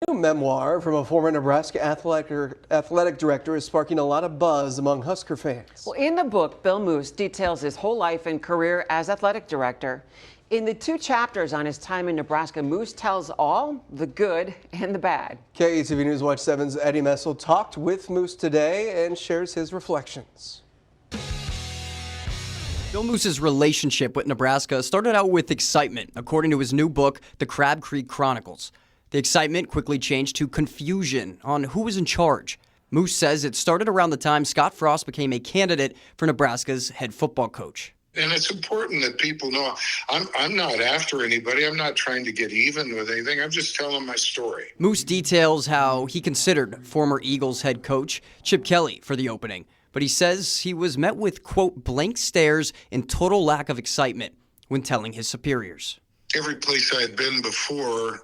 New memoir from a former Nebraska athletic director is sparking a lot of buzz among Husker fans. Well, in the book, Bill Moos details his whole life and career as athletic director. In the 2 chapters on his time in Nebraska, Moos tells all the good and the bad. KETV News Watch 7's Eddie Messel talked with Moos today and shares his reflections. Bill Moos's relationship with Nebraska started out with excitement, according to his new book, The Crab Creek Chronicles. The excitement quickly changed to confusion on who was in charge. Moos says it started around the time Scott Frost became a candidate for Nebraska's head football coach. And it's important that people know I'm not after anybody. I'm not trying to get even with anything. I'm just telling my story. Moos details how he considered former Eagles head coach Chip Kelly for the opening, but he says he was met with, quote, blank stares and total lack of excitement when telling his superiors. Every place I'd been before,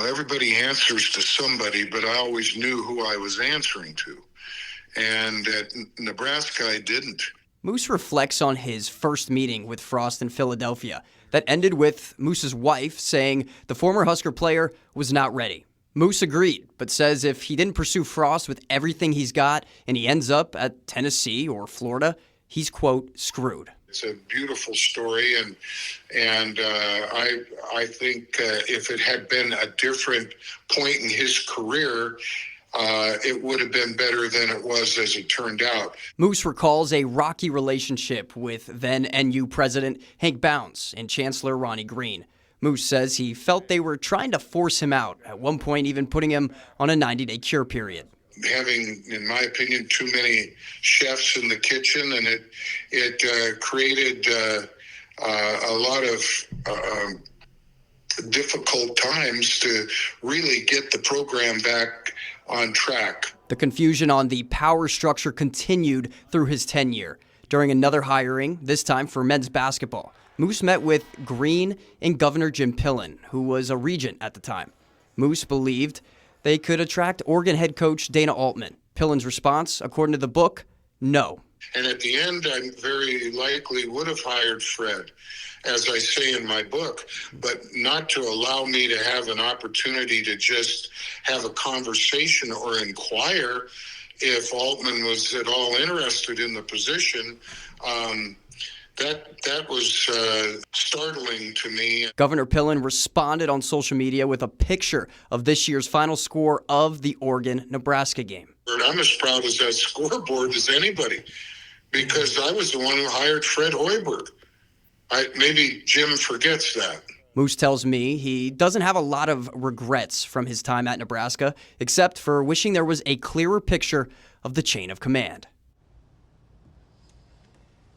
everybody answers to somebody, but I always knew who I was answering to. And at Nebraska, I didn't. Moos reflects on his first meeting with Frost in Philadelphia that ended with Moos's wife saying the former Husker player was not ready. Moos agreed, but says if he didn't pursue Frost with everything he's got and he ends up at Tennessee or Florida, he's, quote, screwed. It's a beautiful story, and I think if it had been a different point in his career, it would have been better than it was as it turned out. Moos recalls a rocky relationship with then NU president Hank Bounds and Chancellor Ronnie Green. Moos says he felt they were trying to force him out, at one point even putting him on a 90-day cure period. Having, in my opinion, too many chefs in the kitchen, and it created a lot of difficult times to really get the program back on track. The confusion on the power structure continued through his tenure. During another hiring, this time for men's basketball, Moos met with Green and Governor Jim Pillen, who was a regent at the time. Moos believed they could attract Oregon head coach Dana Altman. Pillen's response, according to the book, no. And at the end, I very likely would have hired Fred, as I say in my book, but not to allow me to have an opportunity to just have a conversation or inquire if Altman was at all interested in the position. That was startling to me. Governor Pillen responded on social media with a picture of this year's final score of the Oregon-Nebraska game. I'm as proud of that scoreboard as anybody, because I was the one who hired Fred Hoiberg. Maybe Jim forgets that. Moos tells me he doesn't have a lot of regrets from his time at Nebraska, except for wishing there was a clearer picture of the chain of command.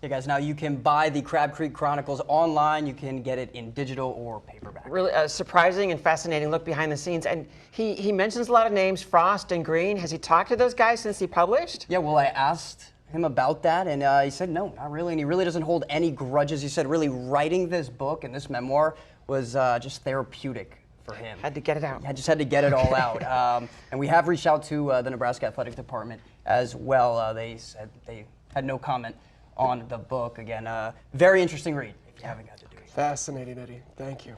Hey guys, now you can buy the Crab Creek Chronicles online. You can get it in digital or paperback. Really surprising and fascinating look behind the scenes. And he mentions a lot of names, Frost and Green. Has he talked to those guys since he published? Yeah, well, I asked him about that, and he said no, not really, and he really doesn't hold any grudges. He said really writing this book and this memoir was just therapeutic for him. Had to get it out. Yeah, just had to get it all out. And we have reached out to the Nebraska Athletic Department as well. They said they had no comment on the book. Again, very interesting read if you haven't got to do it. Fascinating, Eddie. Thank you.